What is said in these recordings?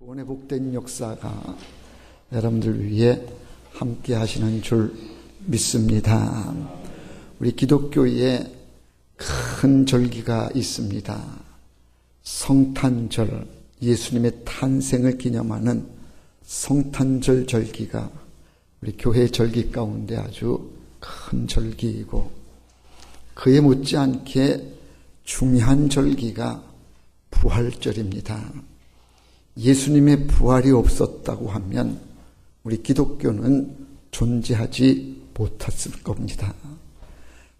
구원의 복된 역사가 여러분들 위해 함께 하시는 줄 믿습니다. 우리 기독교에 큰 절기가 있습니다. 성탄절, 예수님의 탄생을 기념하는 성탄절 절기가 우리 교회 절기 가운데 아주 큰 절기이고, 그에 못지않게 중요한 절기가 부활절입니다. 예수님의 부활이 없었다고 하면 우리 기독교는 존재하지 못했을 겁니다.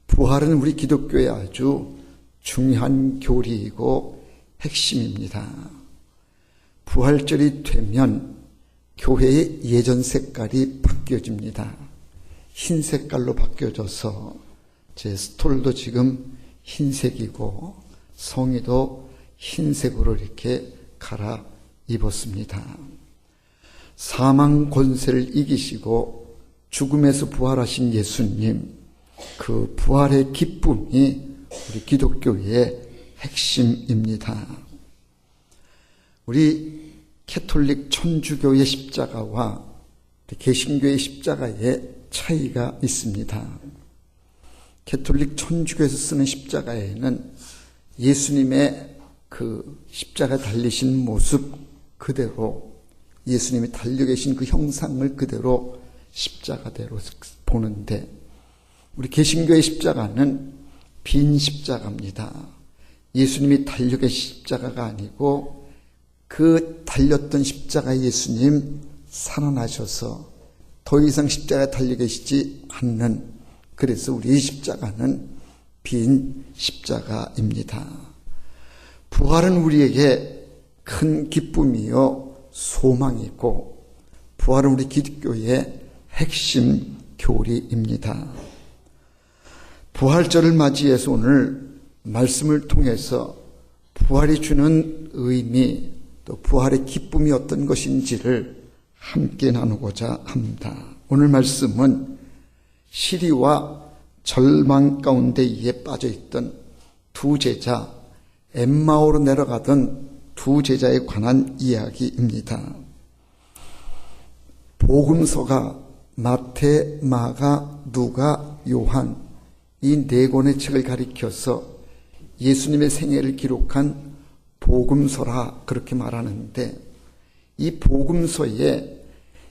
부활은 우리 기독교의 아주 중요한 교리이고 핵심입니다. 부활절이 되면 교회의 예전 색깔이 바뀌어집니다. 흰 색깔로 바뀌어져서 제 스톨도 지금 흰색이고 성의도 흰색으로 이렇게 갈아 입었습니다. 사망 권세를 이기시고 죽음에서 부활하신 예수님, 그 부활의 기쁨이 우리 기독교의 핵심입니다. 우리 캐톨릭 천주교의 십자가와 개신교의 십자가에 차이가 있습니다. 캐톨릭 천주교에서 쓰는 십자가에는 예수님의 그 십자가 달리신 모습 그대로, 예수님이 달려 계신 그 형상을 그대로 십자가대로 보는데, 우리 개신교의 십자가는 빈 십자가입니다. 예수님이 달려 계신 십자가가 아니고 그 달렸던 십자가 예수님 살아나셔서 더 이상 십자가에 달려 계시지 않는, 그래서 우리 십자가는 빈 십자가입니다. 부활은 우리에게 큰 기쁨이요 소망이고, 부활은 우리 기독교의 핵심 교리입니다. 부활절을 맞이해서 오늘 말씀을 통해서 부활이 주는 의미, 또 부활의 기쁨이 어떤 것인지를 함께 나누고자 합니다. 오늘 말씀은 시리와 절망 가운데에 빠져있던 두 제자, 엠마오로 내려가던 두 제자에 관한 이야기입니다. 복음서가 마태, 마가, 누가, 요한 이 네 권의 책을 가리켜서 예수님의 생애를 기록한 복음서라 그렇게 말하는데, 이 복음서에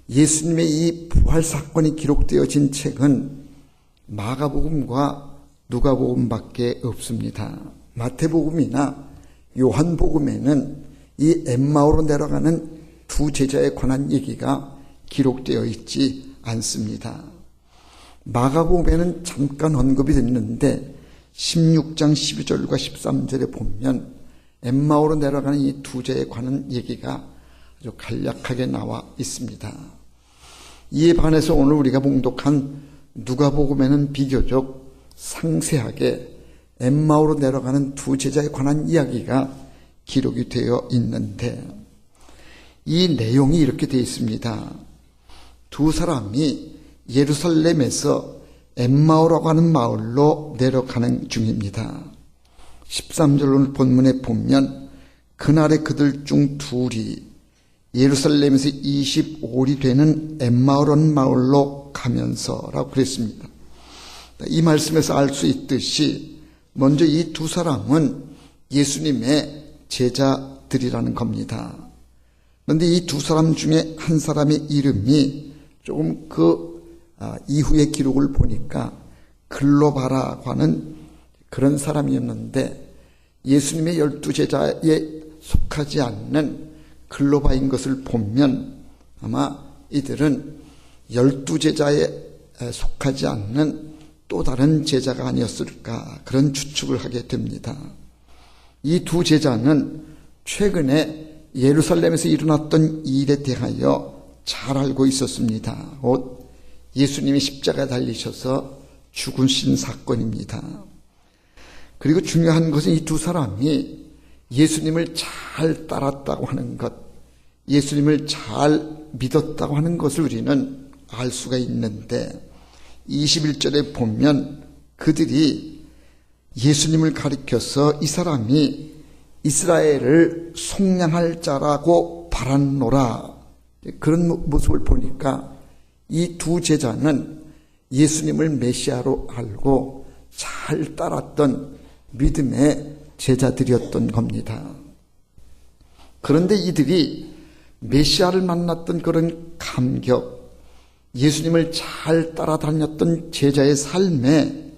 예수님의 이 부활 사건이 기록되어진 책은 마가복음과 누가복음밖에 없습니다. 마태복음이나 요한복음에는 이 엠마오로 내려가는 두 제자에 관한 얘기가 기록되어 있지 않습니다. 마가복음에는 잠깐 언급이 됐는데 16장 12절과 13절에 보면 엠마오로 내려가는 이 두 제자에 관한 얘기가 아주 간략하게 나와 있습니다. 이에 반해서 오늘 우리가 봉독한 누가복음에는 비교적 상세하게 엠마오로 내려가는 두 제자에 관한 이야기가 기록이 되어 있는데, 이 내용이 이렇게 되어 있습니다. 두 사람이 예루살렘에서 엠마오라고 하는 마을로 내려가는 중입니다. 13절 본문에 보면 그날에 그들 중 둘이 예루살렘에서 25리 되는 엠마오라는 마을로 가면서라고 그랬습니다. 이 말씀에서 알 수 있듯이 먼저 이 두 사람은 예수님의 제자들이라는 겁니다. 그런데 이 두 사람 중에 한 사람의 이름이 조금 이후의 기록을 보니까 글로바라고 하는 그런 사람이었는데, 예수님의 12제자에 속하지 않는 글로바인 것을 보면 아마 이들은 12제자에 속하지 않는 또 다른 제자가 아니었을까, 그런 추측을 하게 됩니다. 이 두 제자는 최근에 예루살렘에서 일어났던 일에 대하여 잘 알고 있었습니다. 곧 예수님이 십자가에 달리셔서 죽으신 사건입니다. 그리고 중요한 것은 이 두 사람이 예수님을 잘 따랐다고 하는 것, 예수님을 잘 믿었다고 하는 것을 우리는 알 수가 있는데, 21절에 보면 그들이 예수님을 가리켜서 이 사람이 이스라엘을 속량할 자라고 알았노라. 그런 모습을 보니까 이 두 제자는 예수님을 메시아로 알고 잘 따랐던 믿음의 제자들이었던 겁니다. 그런데 이들이 메시아를 만났던 그런 감격, 예수님을 잘 따라다녔던 제자의 삶에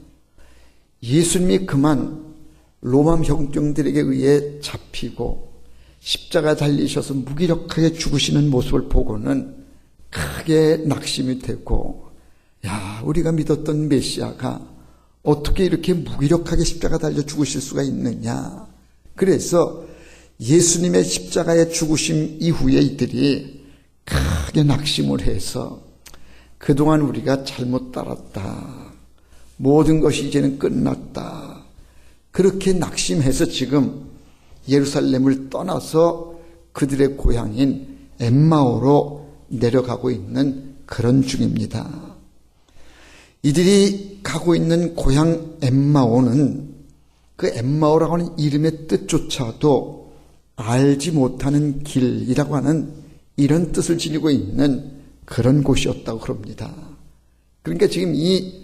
예수님이 그만 로마 병정들에게 의해 잡히고 십자가 달리셔서 무기력하게 죽으시는 모습을 보고는 크게 낙심이 되고, 야, 우리가 믿었던 메시아가 어떻게 이렇게 무기력하게 십자가 달려 죽으실 수가 있느냐. 그래서 예수님의 십자가의 죽으심 이후에 이들이 크게 낙심을 해서 그동안 우리가 잘못 따랐다. 모든 것이 이제는 끝났다. 그렇게 낙심해서 지금 예루살렘을 떠나서 그들의 고향인 엠마오로 내려가고 있는 그런 중입니다. 이들이 가고 있는 고향 엠마오는 그 엠마오라고 하는 이름의 뜻조차도 알지 못하는 길이라고 하는 이런 뜻을 지니고 있는 그런 곳이었다고 그럽니다. 그러니까 지금 이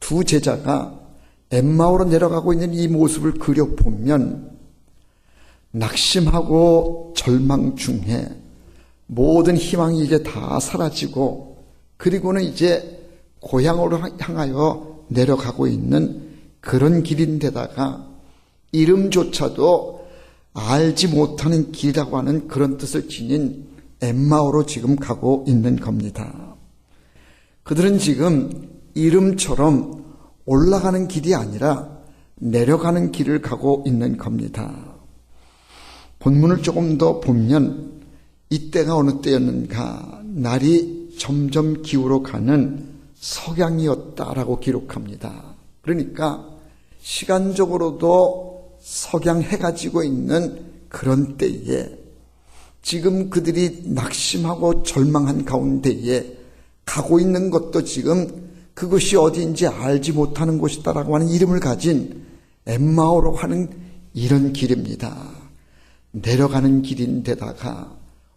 두 제자가 엠마오로 내려가고 있는 이 모습을 그려보면 낙심하고 절망 중에 모든 희망이 이제 다 사라지고 그리고는 이제 고향으로 향하여 내려가고 있는 그런 길인데다가 이름조차도 알지 못하는 길이라고 하는 그런 뜻을 지닌 엠마오로 지금 가고 있는 겁니다. 그들은 지금 이름처럼 올라가는 길이 아니라 내려가는 길을 가고 있는 겁니다. 본문을 조금 더 보면 이때가 어느 때였는가, 날이 점점 기울어 가는 석양이었다라고 기록합니다. 그러니까 시간적으로도 석양해가 지고 있는 그런 때에 지금 그들이 낙심하고 절망한 가운데에 가고 있는 것도 지금 그것이 어디인지 알지 못하는 곳이다라고 하는 이름을 가진 엠마오로 하는 이런 길입니다. 내려가는 길인데다가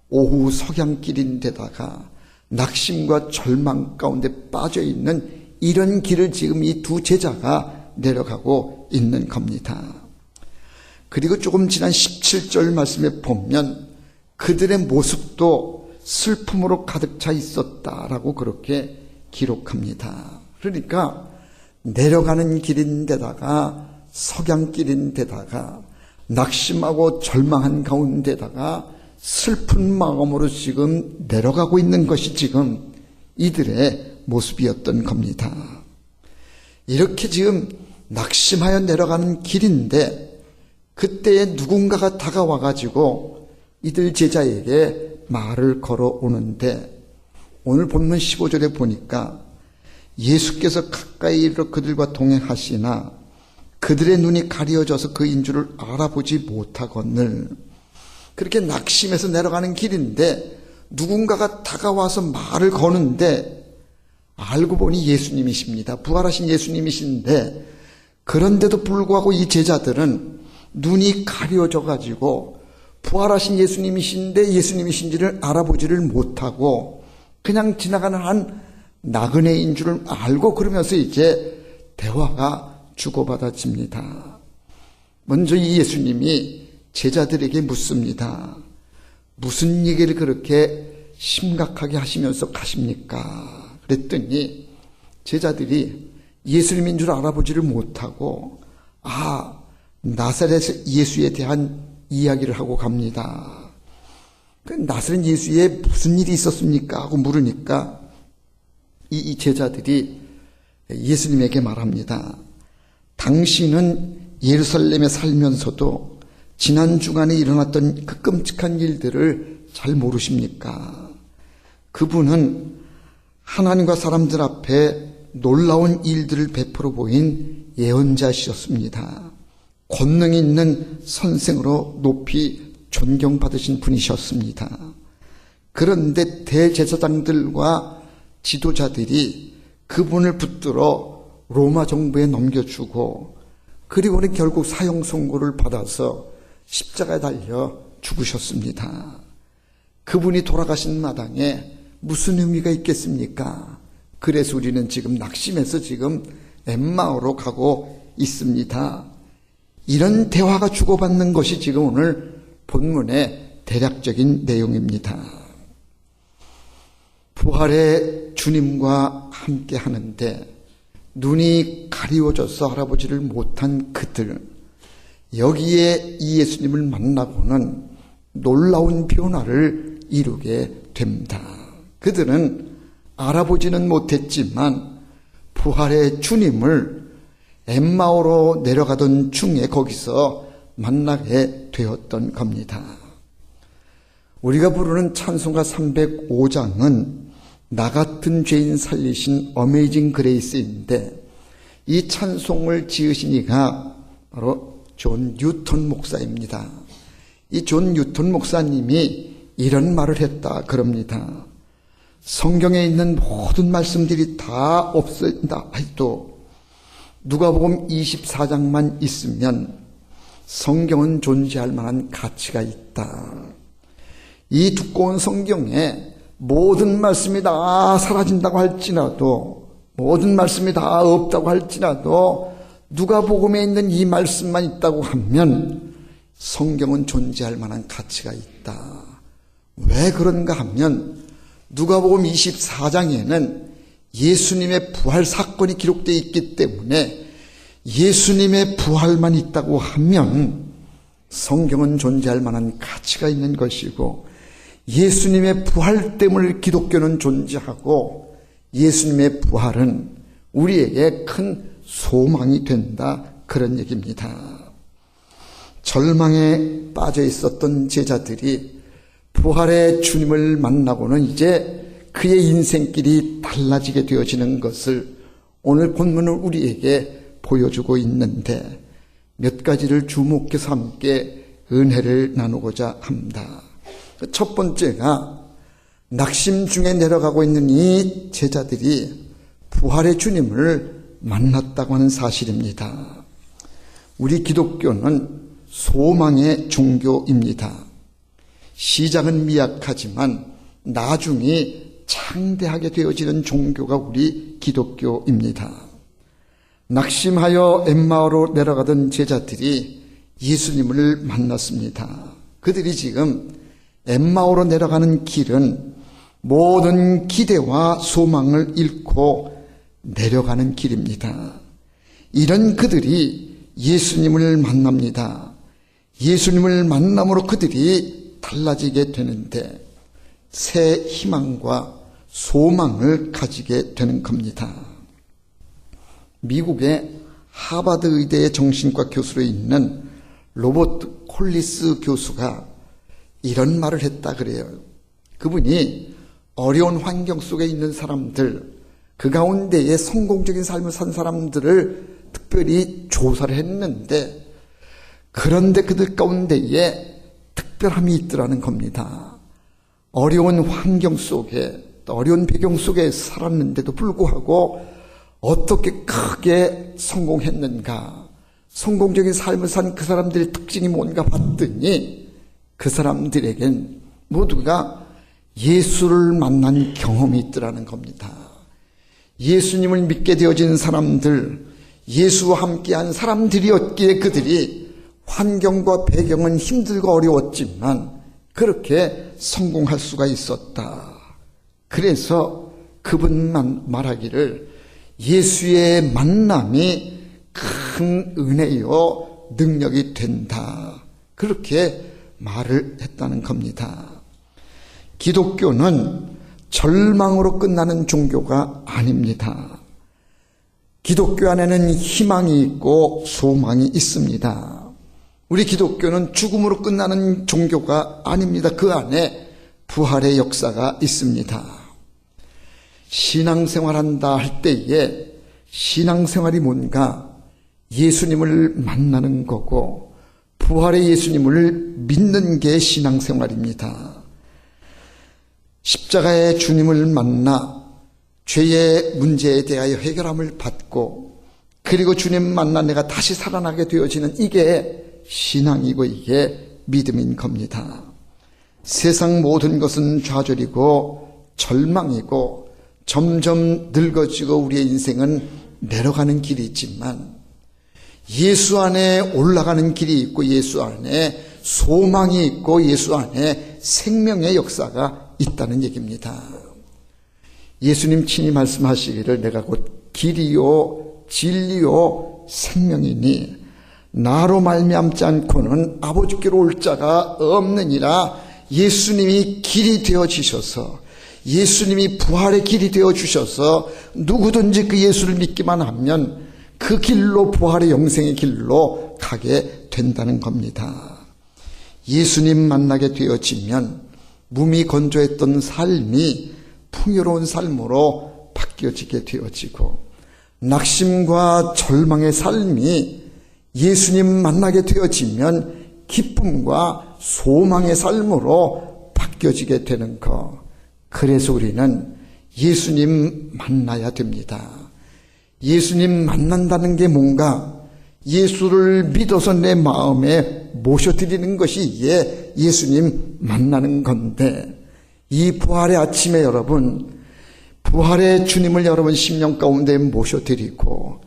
오후 석양길인데다가 낙심과 절망 가운데 빠져있는 이런 길을 지금 이 두 제자가 내려가고 있는 겁니다. 그리고 조금 지난 17절 말씀에 보면 그들의 모습도 슬픔으로 가득 차 있었다라고 그렇게 기록합니다. 그러니까 내려가는 길인데다가 석양길인데다가 낙심하고 절망한 가운데다가 슬픈 마음으로 지금 내려가고 있는 것이 지금 이들의 모습이었던 겁니다. 이렇게 지금 낙심하여 내려가는 길인데 그때에 누군가가 다가와가지고 이들 제자에게 말을 걸어오는데 오늘 본문 15절에 보니까 예수께서 가까이 이르러 그들과 동행하시나 그들의 눈이 가려져서 그인 줄을 알아보지 못하거늘. 그렇게 낙심해서 내려가는 길인데 누군가가 다가와서 말을 거는데 알고 보니 예수님이십니다. 부활하신 예수님이신데 그런데도 불구하고 이 제자들은 눈이 가려져 가지고 부활하신 예수님이신데 예수님이신지를 알아보지를 못하고 그냥 지나가는 한 나그네인 줄을 알고 그러면서 이제 대화가 주고받아집니다. 먼저 이 예수님이 제자들에게 묻습니다. 무슨 얘기를 그렇게 심각하게 하시면서 가십니까? 그랬더니 제자들이 예수님인 줄 알아보지를 못하고 나사렛 예수에 대한 이야기를 하고 갑니다. 그 나사렛 예수에 무슨 일이 있었습니까? 하고 물으니까 이 제자들이 예수님에게 말합니다. 당신은 예루살렘에 살면서도 지난 주간에 일어났던 그 끔찍한 일들을 잘 모르십니까? 그분은 하나님과 사람들 앞에 놀라운 일들을 베풀어 보인 예언자시었습니다. 권능 있는 선생으로 높이 존경받으신 분이셨습니다. 그런데 대제사장들과 지도자들이 그분을 붙들어 로마 정부에 넘겨주고 그리고는 결국 사형 선고를 받아서 십자가에 달려 죽으셨습니다. 그분이 돌아가신 마당에 무슨 의미가 있겠습니까? 그래서 우리는 지금 낙심해서 지금 엠마오로 가고 있습니다. 이런 대화가 주고받는 것이 지금 오늘 본문의 대략적인 내용입니다. 부활의 주님과 함께 하는데 눈이 가리워져서 알아보지를 못한 그들, 여기에 이 예수님을 만나고는 놀라운 변화를 이루게 됩니다. 그들은 알아보지는 못했지만 부활의 주님을 엠마오로 내려가던 중에 거기서 만나게 되었던 겁니다. 우리가 부르는 찬송가 305장은 나 같은 죄인 살리신 어메이징 그레이스인데, 이 찬송을 지으신 이가 바로 존 뉴턴 목사입니다. 이 존 뉴턴 목사님이 이런 말을 했다 그럽니다. 성경에 있는 모든 말씀들이 다 없어진다 해도 누가복음 24장만 있으면 성경은 존재할 만한 가치가 있다. 이 두꺼운 성경에 모든 말씀이 다 사라진다고 할지라도, 모든 말씀이 다 없다고 할지라도 누가복음에 있는 이 말씀만 있다고 하면 성경은 존재할 만한 가치가 있다. 왜 그런가 하면 누가복음 24장에는 예수님의 부활 사건이 기록되어 있기 때문에 예수님의 부활만 있다고 하면 성경은 존재할 만한 가치가 있는 것이고, 예수님의 부활 때문에 기독교는 존재하고 예수님의 부활은 우리에게 큰 소망이 된다, 그런 얘기입니다. 절망에 빠져 있었던 제자들이 부활의 주님을 만나고는 이제 그의 인생길이 달라지게 되어지는 것을 오늘 본문은 우리에게 보여주고 있는데, 몇 가지를 주목해서 함께 은혜를 나누고자 합니다. 첫 번째가 낙심 중에 내려가고 있는 이 제자들이 부활의 주님을 만났다고 하는 사실입니다. 우리 기독교는 소망의 종교입니다. 시작은 미약하지만 나중이 창대하게 되어지는 종교가 우리 기독교입니다. 낙심하여 엠마오로 내려가던 제자들이 예수님을 만났습니다. 그들이 지금 엠마오로 내려가는 길은 모든 기대와 소망을 잃고 내려가는 길입니다. 이런 그들이 예수님을 만납니다. 예수님을 만남으로 그들이 달라지게 되는데 새 희망과 소망을 가지게 되는 겁니다. 미국의 하버드 의대의 정신과 교수로 있는 로버트 콜리스 교수가 이런 말을 했다 그래요. 그분이 어려운 환경 속에 있는 사람들, 그 가운데에 성공적인 삶을 산 사람들을 특별히 조사를 했는데, 그런데 그들 가운데에 특별함이 있더라는 겁니다. 어려운 환경 속에, 어려운 배경 속에 살았는데도 불구하고 어떻게 크게 성공했는가, 성공적인 삶을 산 그 사람들의 특징이 뭔가 봤더니 그 사람들에겐 모두가 예수를 만난 경험이 있더라는 겁니다. 예수님을 믿게 되어진 사람들, 예수와 함께한 사람들이었기에 그들이 환경과 배경은 힘들고 어려웠지만 그렇게 성공할 수가 있었다. 그래서 그분만 말하기를 예수의 만남이 큰 은혜요 능력이 된다, 그렇게 말을 했다는 겁니다. 기독교는 절망으로 끝나는 종교가 아닙니다. 기독교 안에는 희망이 있고 소망이 있습니다. 우리 기독교는 죽음으로 끝나는 종교가 아닙니다. 그 안에 부활의 역사가 있습니다. 신앙생활한다 할 때에 신앙생활이 뭔가 예수님을 만나는 거고 부활의 예수님을 믿는 게 신앙생활입니다. 십자가의 주님을 만나 죄의 문제에 대하여 해결함을 받고 그리고 주님 만나 내가 다시 살아나게 되어지는 이게 신앙이고 이게 믿음인 겁니다. 세상 모든 것은 좌절이고 절망이고 점점 늙어지고 우리의 인생은 내려가는 길이 있지만 예수 안에 올라가는 길이 있고 예수 안에 소망이 있고 예수 안에 생명의 역사가 있다는 얘기입니다. 예수님 친히 말씀하시기를 내가 곧 길이요 진리요 생명이니 나로 말미암지 않고는 아버지께로 올 자가 없느니라. 예수님이 길이 되어지셔서 예수님이 부활의 길이 되어주셔서 누구든지 그 예수를 믿기만 하면 그 길로 부활의 영생의 길로 가게 된다는 겁니다. 예수님 만나게 되어지면 몸이 건조했던 삶이 풍요로운 삶으로 바뀌어지게 되어지고 낙심과 절망의 삶이 예수님 만나게 되어지면 기쁨과 소망의 삶으로 바뀌어지게 되는 것. 그래서 우리는 예수님 만나야 됩니다. 예수님 만난다는 게 뭔가 예수를 믿어서 내 마음에 모셔드리는 것이 예수님 만나는 건데 이 부활의 아침에 여러분 부활의 주님을 여러분 심령 가운데 모셔드리고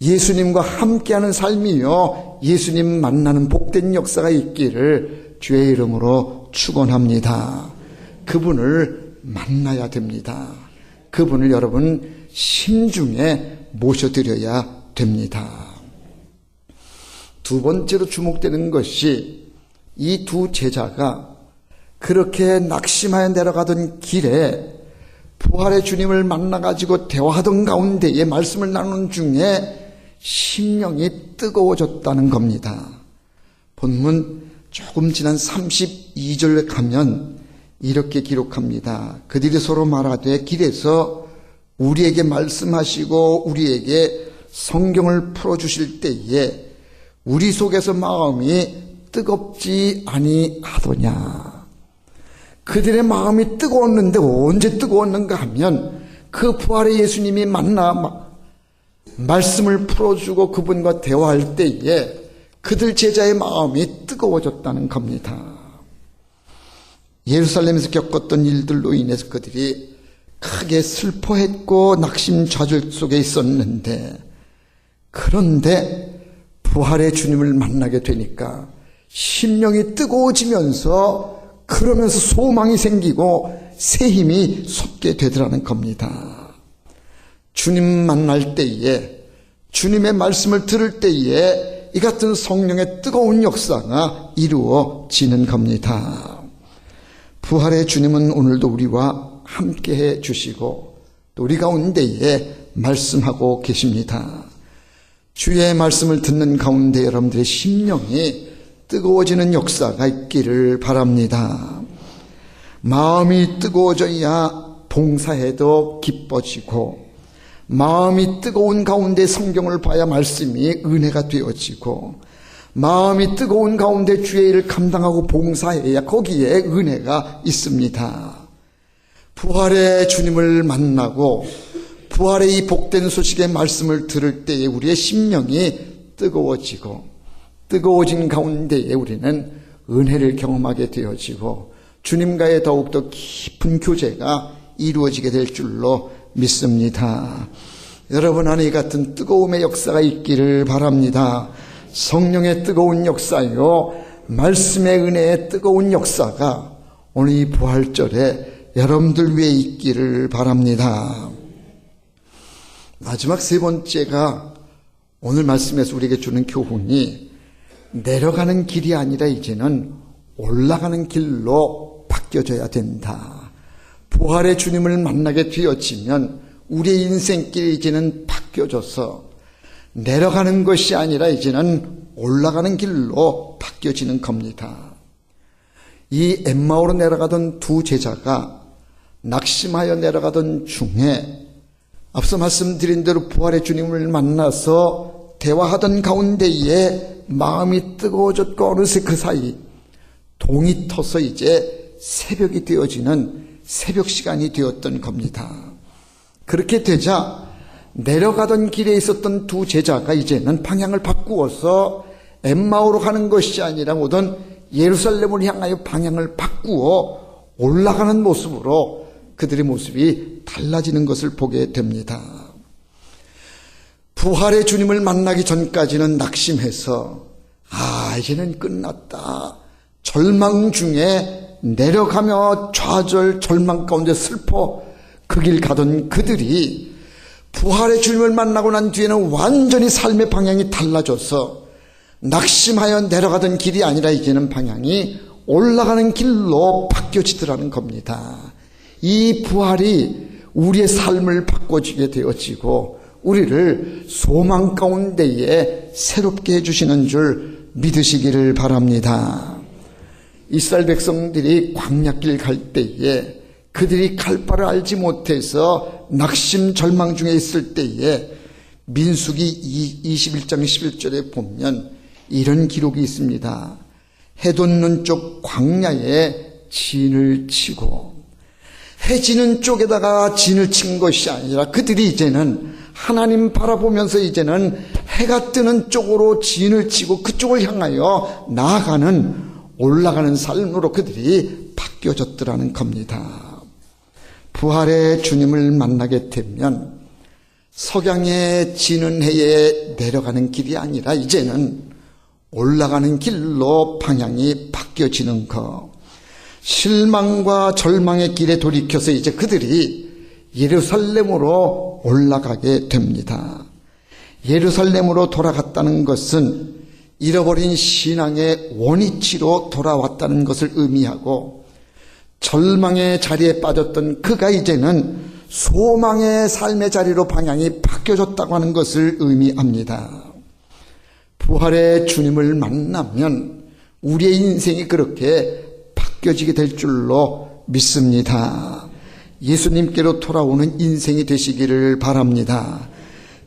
예수님과 함께하는 삶이요 예수님 만나는 복된 역사가 있기를 주의 이름으로 축원합니다. 그분을 만나야 됩니다. 그분을 여러분 심중에 모셔드려야 됩니다. 두 번째로 주목되는 것이 이 두 제자가 그렇게 낙심하여 내려가던 길에 부활의 주님을 만나가지고 대화하던 가운데에 말씀을 나누는 중에 심령이 뜨거워졌다는 겁니다. 본문 조금 지난 32절 가면 이렇게 기록합니다. 그들이 서로 말하되 길에서 우리에게 말씀하시고 우리에게 성경을 풀어주실 때에 우리 속에서 마음이 뜨겁지 아니하더냐. 그들의 마음이 뜨거웠는데 언제 뜨거웠는가 하면 그 부활의 예수님이 만나 말씀을 풀어주고 그분과 대화할 때에 그들 제자의 마음이 뜨거워졌다는 겁니다. 예루살렘에서 겪었던 일들로 인해서 그들이 크게 슬퍼했고 낙심좌절 속에 있었는데 그런데 부활의 주님을 만나게 되니까 심령이 뜨거워지면서 그러면서 소망이 생기고 새 힘이 솟게 되더라는 겁니다. 주님 만날 때에 주님의 말씀을 들을 때에 이 같은 성령의 뜨거운 역사가 이루어지는 겁니다. 부활의 주님은 오늘도 우리와 함께해 주시고 또 우리 가운데에 말씀하고 계십니다. 주의 말씀을 듣는 가운데 여러분들의 심령이 뜨거워지는 역사가 있기를 바랍니다. 마음이 뜨거워져야 봉사해도 기뻐지고 마음이 뜨거운 가운데 성경을 봐야 말씀이 은혜가 되어지고 마음이 뜨거운 가운데 주의 일을 감당하고 봉사해야 거기에 은혜가 있습니다. 부활의 주님을 만나고 부활의 이 복된 소식의 말씀을 들을 때에 우리의 심령이 뜨거워지고 뜨거워진 가운데에 우리는 은혜를 경험하게 되어지고 주님과의 더욱더 깊은 교제가 이루어지게 될 줄로 믿습니다. 여러분 안에 이 같은 뜨거움의 역사가 있기를 바랍니다. 성령의 뜨거운 역사요 말씀의 은혜의 뜨거운 역사가 오늘 이 부활절에 여러분들 위해 있기를 바랍니다. 마지막 세 번째가 오늘 말씀에서 우리에게 주는 교훈이 내려가는 길이 아니라 이제는 올라가는 길로 바뀌어져야 된다. 부활의 주님을 만나게 되어지면 우리의 인생길이 이제는 바뀌어져서 내려가는 것이 아니라 이제는 올라가는 길로 바뀌어지는 겁니다. 이 엠마오로 내려가던 두 제자가 낙심하여 내려가던 중에 앞서 말씀드린 대로 부활의 주님을 만나서 대화하던 가운데에 마음이 뜨거워졌고 어느새 그 사이 동이 터서 이제 새벽이 되어지는 새벽 시간이 되었던 겁니다. 그렇게 되자 내려가던 길에 있었던 두 제자가 이제는 방향을 바꾸어서 엠마오로 가는 것이 아니라 오던 예루살렘을 향하여 방향을 바꾸어 올라가는 모습으로 그들의 모습이 달라지는 것을 보게 됩니다. 부활의 주님을 만나기 전까지는 낙심해서 이제는 끝났다, 절망 중에 내려가며 좌절 절망 가운데 슬퍼 그 길 가던 그들이 부활의 주님을 만나고 난 뒤에는 완전히 삶의 방향이 달라져서 낙심하여 내려가던 길이 아니라 이제는 방향이 올라가는 길로 바뀌어지더라는 겁니다. 이 부활이 우리의 삶을 바꿔주게 되어지고 우리를 소망 가운데에 새롭게 해주시는 줄 믿으시기를 바랍니다. 이스라엘 백성들이 광야길 갈 때에 그들이 갈 바를 알지 못해서 낙심 절망 중에 있을 때에 민수기 21장 11절에 보면 이런 기록이 있습니다. 해 돋는 쪽 광야에 진을 치고, 해 지는 쪽에다가 진을 친 것이 아니라 그들이 이제는 하나님 바라보면서 이제는 해가 뜨는 쪽으로 진을 치고 그쪽을 향하여 나아가는 올라가는 삶으로 그들이 바뀌어졌더라는 겁니다. 부활의 주님을 만나게 되면 석양에 지는 해에 내려가는 길이 아니라 이제는 올라가는 길로 방향이 바뀌어지는 것, 실망과 절망의 길에 돌이켜서 이제 그들이 예루살렘으로 올라가게 됩니다. 예루살렘으로 돌아갔다는 것은 잃어버린 신앙의 원위치로 돌아왔다는 것을 의미하고, 절망의 자리에 빠졌던 그가 이제는 소망의 삶의 자리로 방향이 바뀌어졌다고 하는 것을 의미합니다. 부활의 주님을 만나면 우리의 인생이 그렇게 바뀌어지게 될 줄로 믿습니다. 예수님께로 돌아오는 인생이 되시기를 바랍니다.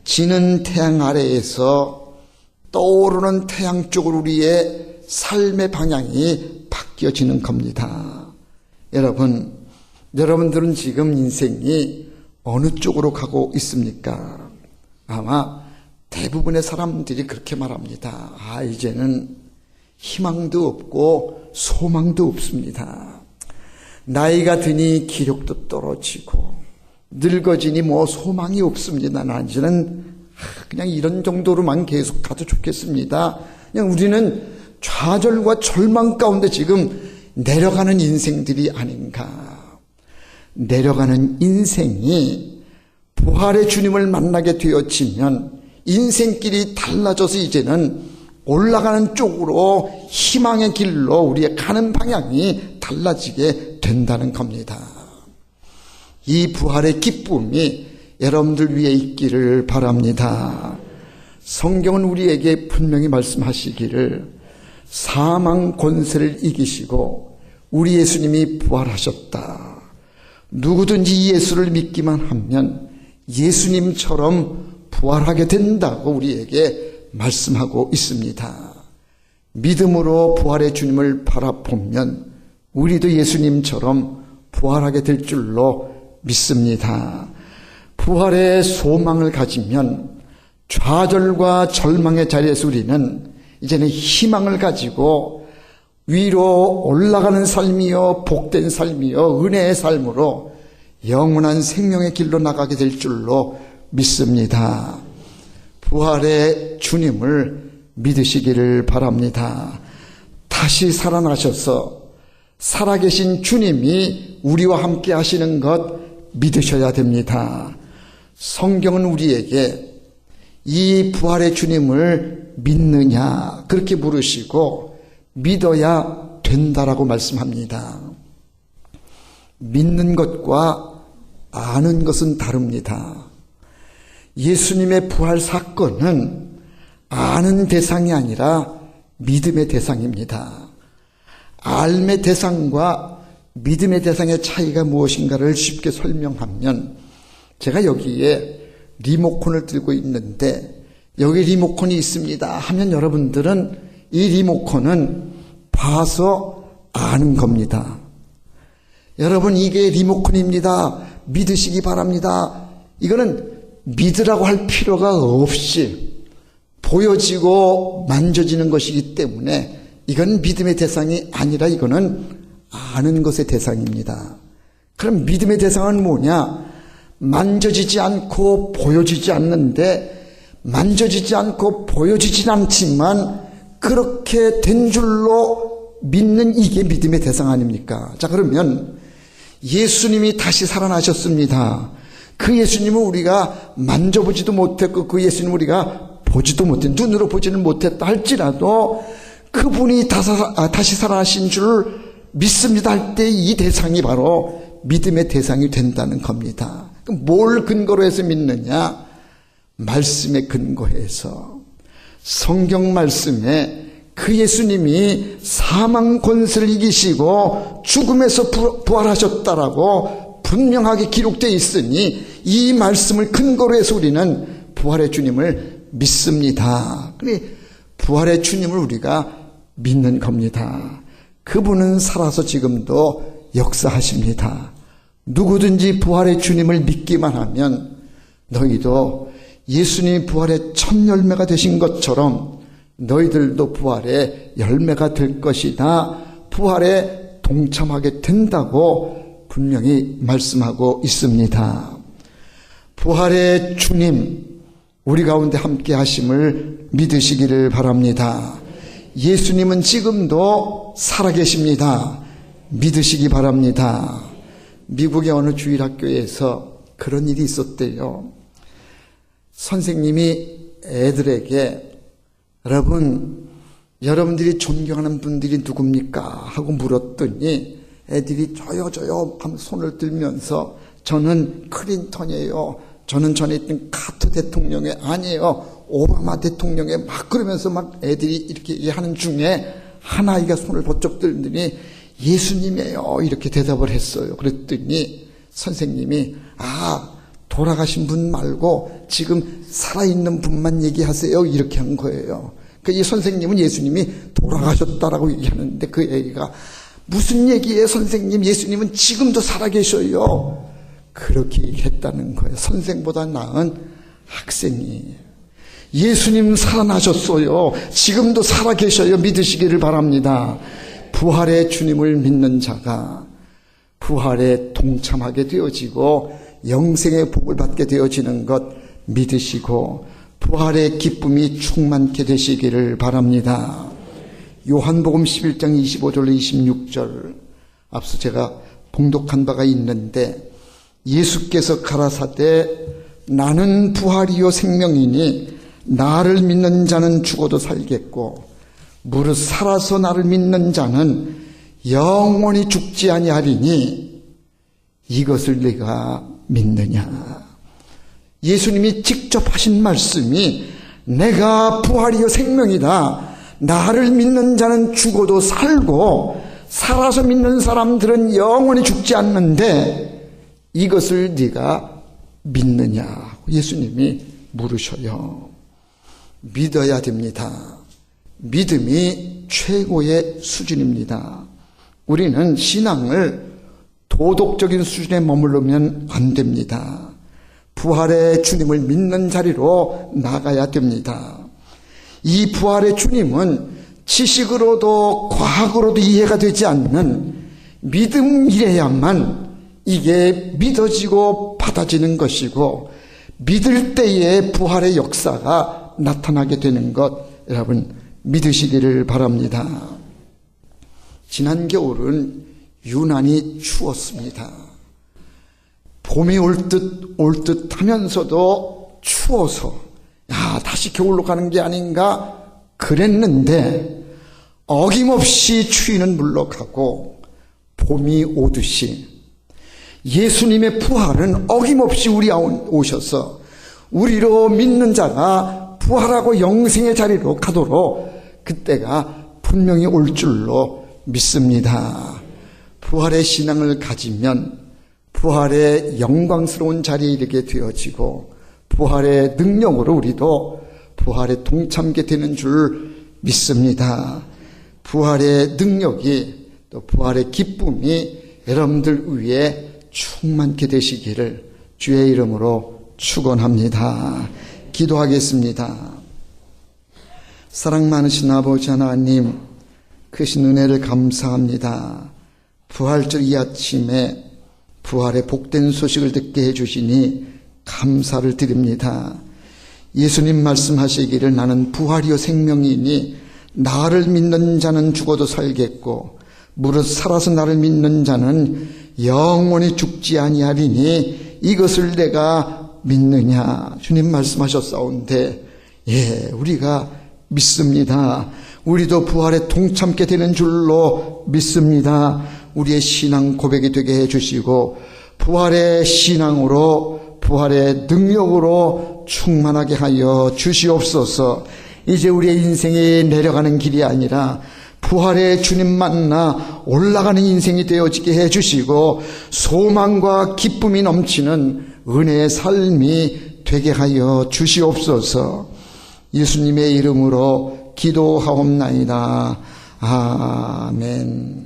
지는 태양 아래에서 떠오르는 태양 쪽으로 우리의 삶의 방향이 바뀌어지는 겁니다. 여러분들은 지금 인생이 어느 쪽으로 가고 있습니까? 아마 대부분의 사람들이 그렇게 말합니다. 이제는 희망도 없고 소망도 없습니다. 나이가 드니 기력도 떨어지고 늙어지니 소망이 없습니다. 나 이제는 그냥 이런 정도로만 계속 가도 좋겠습니다. 그냥 우리는 좌절과 절망 가운데 지금 내려가는 인생들이 아닌가. 내려가는 인생이 부활의 주님을 만나게 되어지면 인생길이 달라져서 이제는 올라가는 쪽으로 희망의 길로 우리의 가는 방향이 달라지게 된다는 겁니다. 이 부활의 기쁨이 여러분들 위에 있기를 바랍니다. 성경은 우리에게 분명히 말씀하시기를 사망 권세를 이기시고 우리 예수님이 부활하셨다. 누구든지 예수를 믿기만 하면 예수님처럼 부활하게 된다고 우리에게 말씀하고 있습니다. 믿음으로 부활의 주님을 바라보면 우리도 예수님처럼 부활하게 될 줄로 믿습니다. 부활의 소망을 가지면 좌절과 절망의 자리에서 우리는 이제는 희망을 가지고 위로 올라가는 삶이요, 복된 삶이요, 은혜의 삶으로 영원한 생명의 길로 나가게 될 줄로 믿습니다. 부활의 주님을 믿으시기를 바랍니다. 다시 살아나셔서 살아계신 주님이 우리와 함께 하시는 것 믿으셔야 됩니다. 성경은 우리에게 이 부활의 주님을 믿느냐 그렇게 물으시고 믿어야 된다라고 말씀합니다. 믿는 것과 아는 것은 다릅니다. 예수님의 부활 사건은 아는 대상이 아니라 믿음의 대상입니다. 알의 대상과 믿음의 대상의 차이가 무엇인가를 쉽게 설명하면, 제가 여기에 리모컨을 들고 있는데 여기 리모컨이 있습니다 하면 여러분들은 이 리모컨은 봐서 아는 겁니다. 여러분, 이게 리모컨입니다, 믿으시기 바랍니다. 이거는 믿으라고 할 필요가 없이 보여지고 만져지는 것이기 때문에 이건 믿음의 대상이 아니라 이거는 아는 것의 대상입니다. 그럼 믿음의 대상은 뭐냐? 만져지지 않고 보여지지 않는데, 만져지지 않고 보여지진 않지만 그렇게 된 줄로 믿는 이게 믿음의 대상 아닙니까? 자, 그러면 예수님이 다시 살아나셨습니다. 그 예수님은 우리가 만져보지도 못했고 그 예수님은 우리가 보지도 못했고 눈으로 보지는 못했다 할지라도 그분이 다시 살아나신 줄 믿습니다 할 때 이 대상이 바로 믿음의 대상이 된다는 겁니다. 그럼 뭘 근거로 해서 믿느냐? 말씀에 근거해서, 성경 말씀에 그 예수님이 사망 권세를 이기시고 죽음에서 부활하셨다라고 분명하게 기록되어 있으니 이 말씀을 근거로 해서 우리는 부활의 주님을 믿습니다. 그래, 부활의 주님을 우리가 믿는 겁니다. 그분은 살아서 지금도 역사하십니다. 누구든지 부활의 주님을 믿기만 하면 너희도 예수님이 부활의 첫 열매가 되신 것처럼 너희들도 부활의 열매가 될 것이다. 부활에 동참하게 된다고 분명히 말씀하고 있습니다. 부활의 주님, 우리 가운데 함께 하심을 믿으시기를 바랍니다. 예수님은 지금도 살아계십니다. 믿으시기 바랍니다. 미국의 어느 주일학교에서 그런 일이 있었대요. 선생님이 애들에게 여러분들이 존경하는 분들이 누굽니까? 하고 물었더니 애들이 저요 하면 손을 들면서 저는 클린턴이에요. 저는 전에 있던 카터 대통령이 아니에요. 오바마 대통령이 막 그러면서 막 애들이 이렇게 얘기하는 중에 한 아이가 손을 번쩍 들더니 예수님이에요. 이렇게 대답을 했어요. 그랬더니 선생님이 돌아가신 분 말고 지금 살아있는 분만 얘기하세요. 이렇게 한 거예요. 그러니까 이 선생님은 예수님이 돌아가셨다라고 얘기하는데 그 애가 무슨 얘기예요 선생님? 예수님은 지금도 살아계셔요. 그렇게 얘기했다는 거예요. 선생보다 나은 학생이. 예수님 살아나셨어요. 지금도 살아계셔요. 믿으시기를 바랍니다. 부활의 주님을 믿는 자가 부활에 동참하게 되어지고 영생의 복을 받게 되어지는 것 믿으시고 부활의 기쁨이 충만케 되시기를 바랍니다. 요한복음 11장 25절 26절 앞서 제가 봉독한 바가 있는데 예수께서 가라사대 나는 부활이요 생명이니 나를 믿는 자는 죽어도 살겠고 무릇 살아서 나를 믿는 자는 영원히 죽지 아니하리니 이것을 내가 믿느냐. 예수님이 직접 하신 말씀이 내가 부활이요 생명이다. 나를 믿는 자는 죽어도 살고 살아서 믿는 사람들은 영원히 죽지 않는데 이것을 네가 믿느냐. 예수님이 물으셔요. 믿어야 됩니다. 믿음이 최고의 수준입니다. 우리는 신앙을 도덕적인 수준에 머무르면 안 됩니다. 부활의 주님을 믿는 자리로 나가야 됩니다. 이 부활의 주님은 지식으로도 과학으로도 이해가 되지 않는 믿음이래야만 이게 믿어지고 받아지는 것이고 믿을 때에 부활의 역사가 나타나게 되는 것 여러분 믿으시기를 바랍니다. 지난 겨울은 유난히 추웠습니다. 봄이 올 듯 하면서도 추워서 다시 겨울로 가는 게 아닌가 그랬는데 어김없이 추위는 물러가고 봄이 오듯이 예수님의 부활은 어김없이 우리 오셔서 우리로 믿는 자가 부활하고 영생의 자리로 가도록 그때가 분명히 올 줄로 믿습니다. 부활의 신앙을 가지면 부활의 영광스러운 자리에 이르게 되어지고 부활의 능력으로 우리도 부활에 동참하게 되는 줄 믿습니다. 부활의 능력이 또 부활의 기쁨이 여러분들 위에 충만케 되시기를 주의 이름으로 축원합니다. 기도하겠습니다. 사랑 많으신 아버지 하나님, 크신 은혜를 감사합니다. 부활절 이 아침에 부활의 복된 소식을 듣게 해주시니 감사를 드립니다. 예수님 말씀하시기를 나는 부활이요 생명이니 나를 믿는 자는 죽어도 살겠고 무릇 살아서 나를 믿는 자는 영원히 죽지 아니하리니 이것을 내가 믿느냐. 주님 말씀하셨사온데 우리가 믿습니다. 우리도 부활에 동참게 되는 줄로 믿습니다. 우리의 신앙 고백이 되게 해주시고 부활의 신앙으로 부활의 능력으로 충만하게 하여 주시옵소서. 이제 우리의 인생이 내려가는 길이 아니라 부활의 주님 만나 올라가는 인생이 되어지게 해주시고 소망과 기쁨이 넘치는 은혜의 삶이 되게 하여 주시옵소서. 예수님의 이름으로 기도하옵나이다. 아멘.